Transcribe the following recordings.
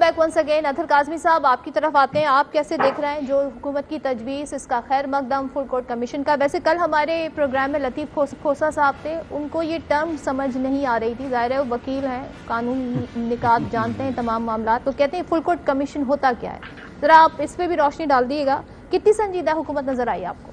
Back once again. Athar Kazmi صاحب آپ کی طرف آتے ہیں. آپ کیسے دیکھ رہے ہیں جو حکومت کی تجویز اس کا خیر مقدم فل کورٹ کمیشن کا؟ ویسے کل ہمارے پروگرام میں لطیف کھوسا صاحب تھے, ان کو یہ ٹرم سمجھ نہیں آ رہی تھی. ظاہر ہے وہ وکیل ہیں, قانون نکات جانتے ہیں تمام معاملات, تو کہتے ہیں فل کورٹ کمیشن ہوتا کیا ہے؟ ذرا آپ اس پہ بھی روشنی ڈال دیے گا. کتنی سنجیدہ حکومت نظر آئی آپ کو؟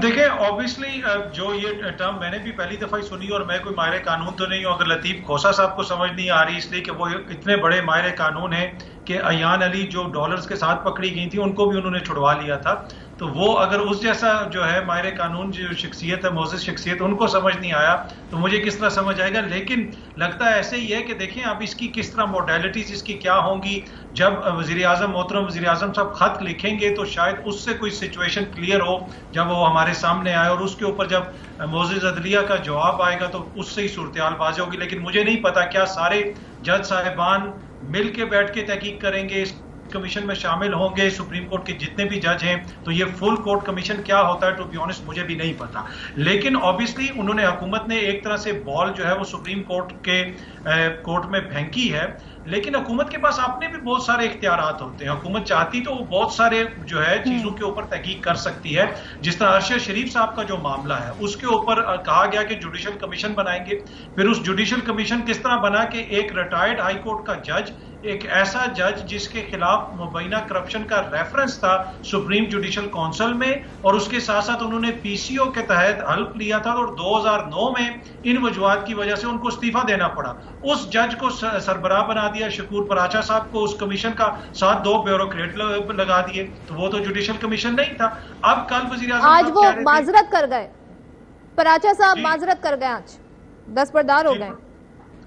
دیکھیں اوبیسلی جو یہ ٹرم میں نے بھی پہلی دفعہ ہی سنی, اور میں کوئی ماہر قانون تو نہیں ہوں. اگر لطیف کھوسا صاحب کو سمجھ نہیں آ رہی اس لیے کہ وہ اتنے بڑے ماہر قانون ہیں کہ ایان علی جو ڈالرز کے ساتھ پکڑی گئی تھی ان کو بھی انہوں نے چھڑوا لیا تھا, تو وہ اگر اس جیسا جو ہے ماہر قانون جو شخصیت ہے, معزز شخصیت, ان کو سمجھ نہیں آیا تو مجھے کس طرح سمجھ آئے گا. لیکن لگتا ہے ایسے ہی ہے کہ دیکھیں اب اس کی کس طرح موڈیلٹیز اس کی کیا ہوں گی. جب وزیراعظم محترم وزیراعظم صاحب خط لکھیں گے تو شاید اس سے کوئی سچویشن کلیئر ہو جب وہ ہمارے سامنے آئے, اور اس کے اوپر جب معزز عدلیہ کا جواب آئے گا تو اس سے ہی صورتحال واضح ہوگی. لیکن مجھے نہیں پتا کیا سارے جج صاحبان مل کے بیٹھ کے تحقیق کریں گے, اس کمیشن میں شامل ہوں گے سپریم کورٹ کے جتنے بھی جج ہیں, تو یہ فل کورٹ کمیشن کیا ہوتا ہے ٹو بی آنسٹ مجھے بھی نہیں پتا. لیکن obviously انہوں نے, حکومت نے ایک طرح سے بال جو ہے وہ سپریم کورٹ کے کورٹ میں پھینکی ہے, لیکن حکومت کے پاس اپنے بھی بہت سارے اختیارات ہوتے ہیں. حکومت چاہتی تو وہ بہت سارے جو ہے چیزوں کے اوپر تحقیق کر سکتی ہے. جس طرح ارشد شریف صاحب کا جو معاملہ ہے اس کے اوپر کہا گیا کہ جوڈیشل کمیشن بنائیں گے. پھر اس جوڈیشل کمیشن کس طرح بنا کہ ایک ریٹائرڈ ہائی کورٹ کا جج, ایک ایسا جج جس کے خلاف مبینہ کرپشن کا ریفرنس تھا سپریم جوڈیشل کونسل میں, اور اس کے ساتھ ساتھ انہوں نے پی سی او کے تحت حلف لیا تھا, اور 2009 میں ان وجوہات کی وجہ سے ان کو استعفیٰ دینا پڑا. اس جج کو سربراہ بنا دیا شکور پراچا صاحب کو, اس کمیشن کا ساتھ 2 بیوروکریٹ لگا دیے, تو وہ تو جوڈیشل کمیشن نہیں تھا. اب کل وزیراعظم آج وہ معذرت کر گئے, پراچا صاحب معذرت کر گئے, آج دستبردار ہو گئے.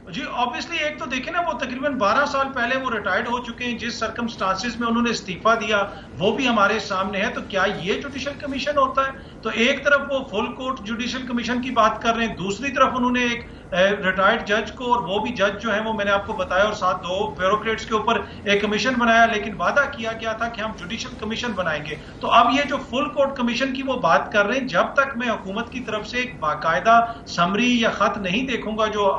جی obviously ایک تو دیکھیں نا, وہ تقریباً 12 سال پہلے وہ ریٹائرڈ ہو چکے ہیں, جس سرکمسٹانسز میں انہوں نے استعفیٰ دیا وہ بھی ہمارے سامنے ہے. تو کیا یہ جوڈیشل کمیشن ہوتا ہے؟ تو ایک طرف وہ فل کورٹ جوڈیشل کمیشن کی بات کر رہے ہیں, دوسری طرف انہوں نے ایک ریٹائرڈ جج کو, اور وہ بھی جج جو ہیں وہ میں نے آپ کو بتایا, اور ساتھ 2 بیوروکریٹس کے اوپر ایک کمیشن بنایا, لیکن وعدہ کیا گیا تھا کہ ہم جوڈیشل کمیشن بنائیں گے. تو اب یہ جو فل کورٹ کمیشن کی وہ بات کر رہے ہیں, جب تک میں حکومت کی طرف سے ایک باقاعدہ سمری یا خط نہیں دیکھوں گا جو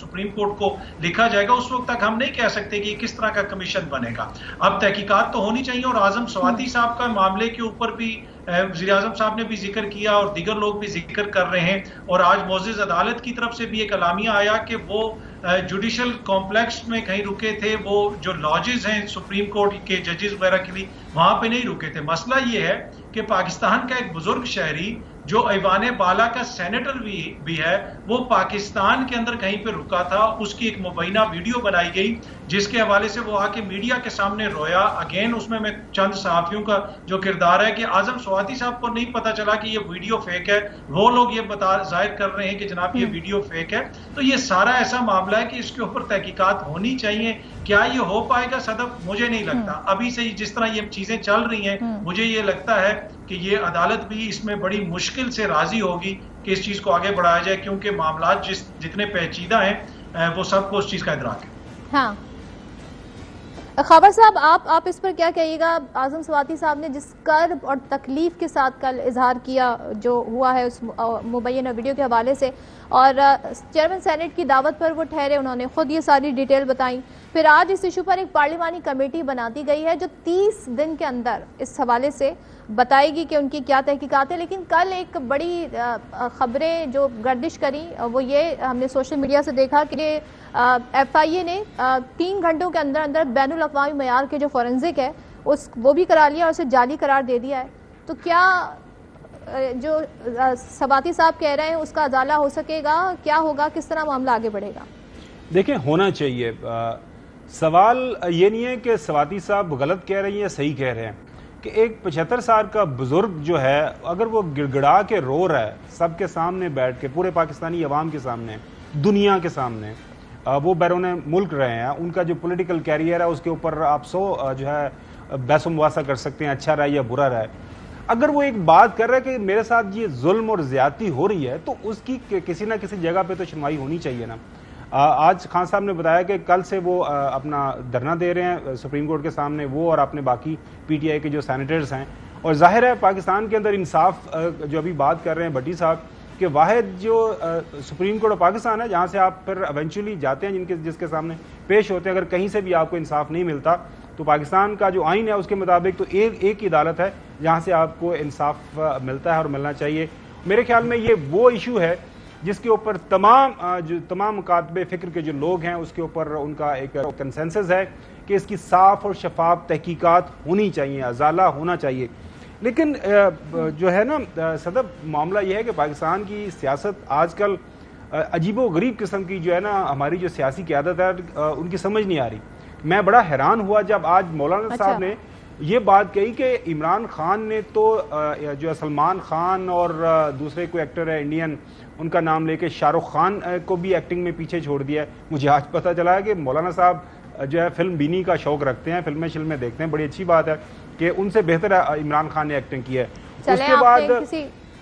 سپریم کورٹ کو لکھا جائے گا, اس وقت تک ہم نہیں کہہ سکتے کہ یہ کس طرح کا کمیشن بنے گا. اب تحقیقات تو ہونی چاہیے, اور اعظم سواتی صاحب کا معاملے کے اوپر بھی وزیراعظم صاحب نے بھی ذکر کیا اور دیگر لوگ بھی ذکر کر رہے ہیں. اور آج معزز عدالت کی طرف سے بھی ایک اعلامیہ آیا کہ وہ جوڈیشل کمپلیکس میں کہیں رکے تھے, وہ جو لاجز ہیں سپریم کورٹ کے ججز وغیرہ کے لیے وہاں پہ نہیں رکے تھے. مسئلہ یہ ہے کہ پاکستان کا ایک بزرگ شہری جو ایوان بالا کا سینیٹر بھی ہے, وہ پاکستان کے اندر کہیں پہ رکا تھا. اس کی ایک مبینہ ویڈیو بنائی گئی جس کے حوالے سے وہ آ کے میڈیا کے سامنے رویا. اگین اس میں چند صحافیوں کا جو کردار ہے کہ اعظم سواتی صاحب کو نہیں پتا چلا کہ یہ ویڈیو فیک ہے, وہ لوگ یہ ظاہر کر رہے ہیں کہ جناب یہ ویڈیو فیک ہے. تو یہ سارا ایسا معاملہ ہے کہ اس کے اوپر تحقیقات ہونی چاہیے. کیا یہ ہو پائے گا صدف؟ مجھے نہیں لگتا. ابھی سے جس طرح یہ چیزیں چل رہی ہیں مجھے یہ لگتا ہے کہ یہ عدالت بھی اس میں بڑی مشکل سے راضی ہوگی کہ اس چیز کو آگے بڑھایا جائے, کیونکہ معاملات جتنے پیچیدہ ہیں وہ سب کو اس چیز کا ادراک ہے. ہاں خبر صاحب, آپ اس پر کیا کہیے گا؟ اعظم سواتی صاحب نے جس کرب اور تکلیف کے ساتھ کل اظہار کیا جو ہوا ہے اس مبینہ ویڈیو کے حوالے سے, اور چیئرمین سینٹ کی دعوت پر وہ ٹھہرے, انہوں نے خود یہ ساری ڈیٹیل بتائیں. پھر آج اس ایشو پر ایک پارلیمانی کمیٹی بنا دی گئی ہے جو 30 دن کے اندر اس حوالے سے بتائے گی کہ ان کی کیا تحقیقات ہیں. لیکن کل ایک بڑی خبریں جو گردش کری وہ یہ ہم نے سوشل میڈیا سے دیکھا کہ ایف آئی اے نے 3 گھنٹوں کے اندر اندر بین الاقوامی معیار کے جو فورنزک ہے وہ بھی کرا لیا اور اسے جعلی قرار دے دیا ہے. تو کیا جو سواتی صاحب کہہ رہے ہیں اس کا ازالہ ہو سکے گا؟ کیا ہوگا؟ کس طرح معاملہ آگے بڑھے گا؟ دیکھیں ہونا چاہیے. سوال یہ نہیں ہے کہ سواتی صاحب غلط کہہ رہی ہیں یا صحیح کہہ رہے ہیں, کہ ایک 75 سال کا بزرگ جو ہے اگر وہ گڑ گڑا کے رو رہا ہے سب کے سامنے بیٹھ کے, پورے پاکستانی عوام کے سامنے, دنیا کے سامنے, وہ بیرون ملک رہے ہیں, ان کا جو پولیٹیکل کیریئر ہے اس کے اوپر آپ جو ہے بحث و مباحثہ کر سکتے ہیں, اچھا رہا یا برا رہا. اگر وہ ایک بات کر رہا ہے کہ میرے ساتھ یہ ظلم اور زیادتی ہو رہی ہے تو اس کی کسی نہ کسی جگہ پہ تو سنوائی ہونی چاہیے نا. آج خان صاحب نے بتایا کہ کل سے وہ اپنا دھرنا دے رہے ہیں سپریم کورٹ کے سامنے, وہ اور اپنے باقی پی ٹی آئی کے جو سینیٹرز ہیں. اور ظاہر ہے پاکستان کے اندر انصاف جو ابھی بات کر رہے ہیں بھٹی صاحب کہ واحد جو سپریم کورٹ آف پاکستان ہے جہاں سے آپ پھر ایونچولی جاتے ہیں جس کے سامنے پیش ہوتے ہیں، اگر کہیں سے بھی آپ کو انصاف نہیں ملتا تو پاکستان کا جو آئین ہے اس کے مطابق تو ایک ہی عدالت ہے جہاں سے آپ کو انصاف ملتا ہے اور ملنا چاہیے. میرے خیال میں یہ وہ ایشو ہے جس کے اوپر تمام مکاتب فکر کے جو لوگ ہیں اس کے اوپر ان کا ایک کنسنسس ہے کہ اس کی صاف اور شفاف تحقیقات ہونی چاہیے، ازالہ ہونا چاہیے. لیکن جو ہے نا صدر، معاملہ یہ ہے کہ پاکستان کی سیاست آج کل عجیب و غریب قسم کی جو ہے نا ہماری جو سیاسی قیادت ہے ان کی سمجھ نہیں آ رہی. میں بڑا حیران ہوا جب آج مولانا صاحب نے یہ بات کہی کہ عمران خان نے تو جو سلمان خان اور دوسرے کوئی ایکٹر ہے انڈین، ان کا نام لے کے شاہ رخ خان کو بھی ایکٹنگ میں پیچھے چھوڑ دیا ہے. مجھے آج پتہ چلا ہے کہ مولانا صاحب جو ہے فلم بینی کا شوق رکھتے ہیں، فلمیں دیکھتے ہیں. بڑی اچھی بات ہے کہ ان سے بہتر عمران خان نے ایکٹنگ کی ہے. اس کے بعد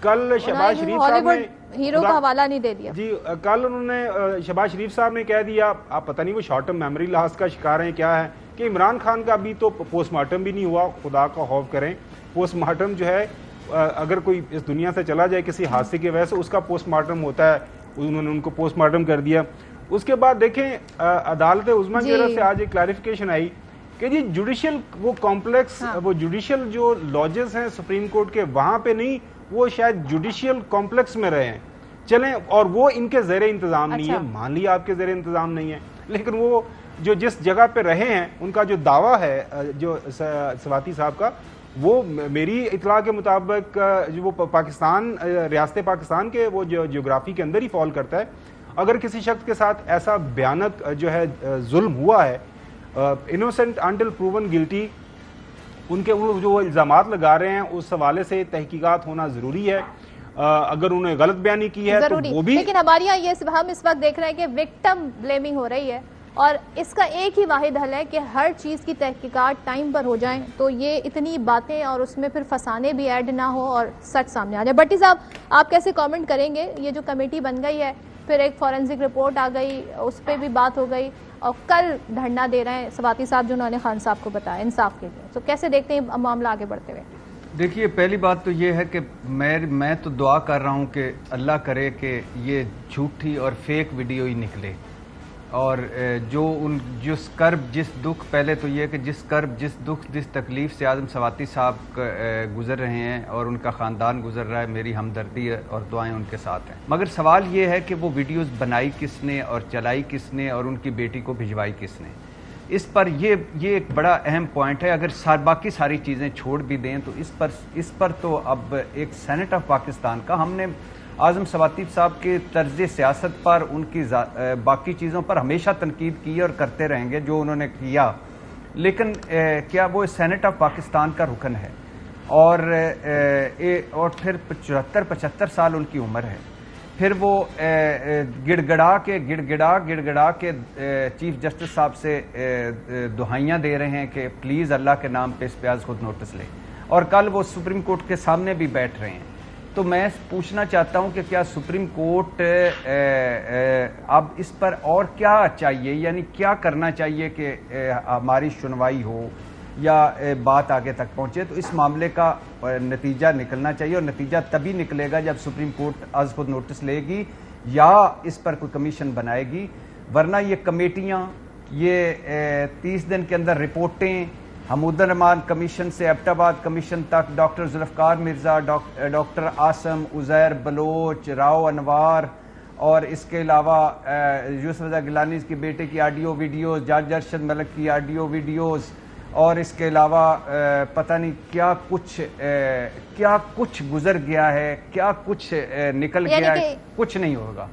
کل شہباز شریف صاحب نے ہیرو کا حوالہ نہیں دے دیا. جی کل انہوں نے شہباز شریف صاحب نے کہہ دیا، آپ پتہ نہیں وہ شارٹ ٹرم میموری لاس کا شکار ہیں کیا ہے، کہ عمران خان کا ابھی تو پوسٹ مارٹم بھی نہیں ہوا. خدا کا خوف کریں. پوسٹ مارٹم جو ہے اگر کوئی اس دنیا سے چلا جائے کسی حادثے کی وجہ سے اس کا پوسٹ مارٹم ہوتا ہے، انہوں نے ان کو پوسٹ مارٹم کر دیا. اس کے بعد دیکھیں عدالت عظمیٰ کی طرف سے آج ایک کلیریفیکیشن آئی کہ جی جوڈیشل وہ کمپلیکس وہ جوڈیشل جو لاجز ہیں سپریم کورٹ کے وہاں پہ نہیں، وہ شاید جوڈیشل کمپلیکس میں رہے ہیں چلیں، اور وہ ان کے زیر انتظام نہیں ہے. مان لیا آپ کے زیر انتظام نہیں ہے، لیکن وہ جو جس جگہ پہ رہے ہیں ان کا جو دعویٰ ہے جو سواتی صاحب کا، وہ میری اطلاع کے مطابق جو وہ پاکستان ریاست پاکستان کے وہ جو جغرافی کے اندر ہی فال کرتا ہے. اگر کسی شخص کے ساتھ ایسا بھیانک جو ہے ظلم ہوا ہے، انوسنٹ انٹل پروون گلٹی، ان کے جو الزامات لگا رہے ہیں اس حوالے سے تحقیقات ہونا ضروری ہے. اگر انہوں نے غلط بیانی کی ہے تو وہ بھی، لیکن ہمارے یہاں یہ ہم اس وقت دیکھ رہے ہیں کہ وکٹم بلیمنگ ہو رہی ہے، اور اس کا ایک ہی واحد حل ہے کہ ہر چیز کی تحقیقات ٹائم پر ہو جائیں تو یہ اتنی باتیں اور اس میں پھر فسانے بھی ایڈ نہ ہو اور سچ سامنے آ جائے. بٹی صاحب آپ کیسے کامنٹ کریں گے؟ یہ جو کمیٹی بن گئی ہے، پھر ایک فورنزک رپورٹ آ گئی، اس پہ بھی بات ہو گئی، اور کل دھرنا دے رہے ہیں سواتی صاحب جو انہوں نے خان صاحب کو بتایا انصاف کے لیے. تو کیسے دیکھتے ہیں معاملہ آگے بڑھتے ہوئے؟ دیکھیے پہلی بات تو یہ ہے کہ میں تو دعا کر رہا ہوں کہ اللہ کرے کہ یہ جھوٹی اور فیک ویڈیو ہی نکلے، اور جس کرب جس دکھ، پہلے تو یہ کہ جس کرب جس دکھ جس تکلیف سے اعظم سواتی صاحب گزر رہے ہیں اور ان کا خاندان گزر رہا ہے، میری ہمدردی اور دعائیں ان کے ساتھ ہیں. مگر سوال یہ ہے کہ وہ ویڈیوز بنائی کس نے اور چلائی کس نے اور ان کی بیٹی کو بھجوائی کس نے؟ اس پر یہ ایک بڑا اہم پوائنٹ ہے. اگر باقی ساری چیزیں چھوڑ بھی دیں تو اس پر تو اب ایک سینٹ آف پاکستان کا، ہم نے اعظم سواتی صاحب کے طرز سیاست پر، ان کی باقی چیزوں پر ہمیشہ تنقید کی اور کرتے رہیں گے جو انہوں نے کیا، لیکن کیا وہ سینٹ آف پاکستان کا رکن ہے؟ اور پھر 74-75 سال ان کی عمر ہے. پھر وہ گڑ گڑا کے چیف جسٹس صاحب سے دہائیاں دے رہے ہیں کہ پلیز اللہ کے نام پہ اس پہ آج خود نوٹس لیں، اور کل وہ سپریم کورٹ کے سامنے بھی بیٹھ رہے ہیں. تو میں پوچھنا چاہتا ہوں کہ کیا سپریم کورٹ اب اس پر اور کیا چاہیے، یعنی کیا کرنا چاہیے کہ ہماری سنوائی ہو یا بات آگے تک پہنچے؟ تو اس معاملے کا نتیجہ نکلنا چاہیے، اور نتیجہ تبھی نکلے گا جب سپریم کورٹ از خود نوٹس لے گی یا اس پر کوئی کمیشن بنائے گی. ورنہ یہ کمیٹیاں، یہ 30 دن کے اندر رپورٹیں، حمود الرحمان کمیشن سے ایبٹ آباد کمیشن تک، ڈاکٹر ذوالفقار مرزا، ڈاکٹر عاصم، عزیر بلوچ، راؤ انوار، اور اس کے علاوہ یوسف رضا گیلانی کی بیٹے کی آڈیو ویڈیوز، جج ارشد ملک کی آڈیو ویڈیوز، اور اس کے علاوہ پتہ نہیں کیا کچھ گزر گیا ہے، کیا کچھ نکل گیا ہے، کچھ نہیں ہوگا.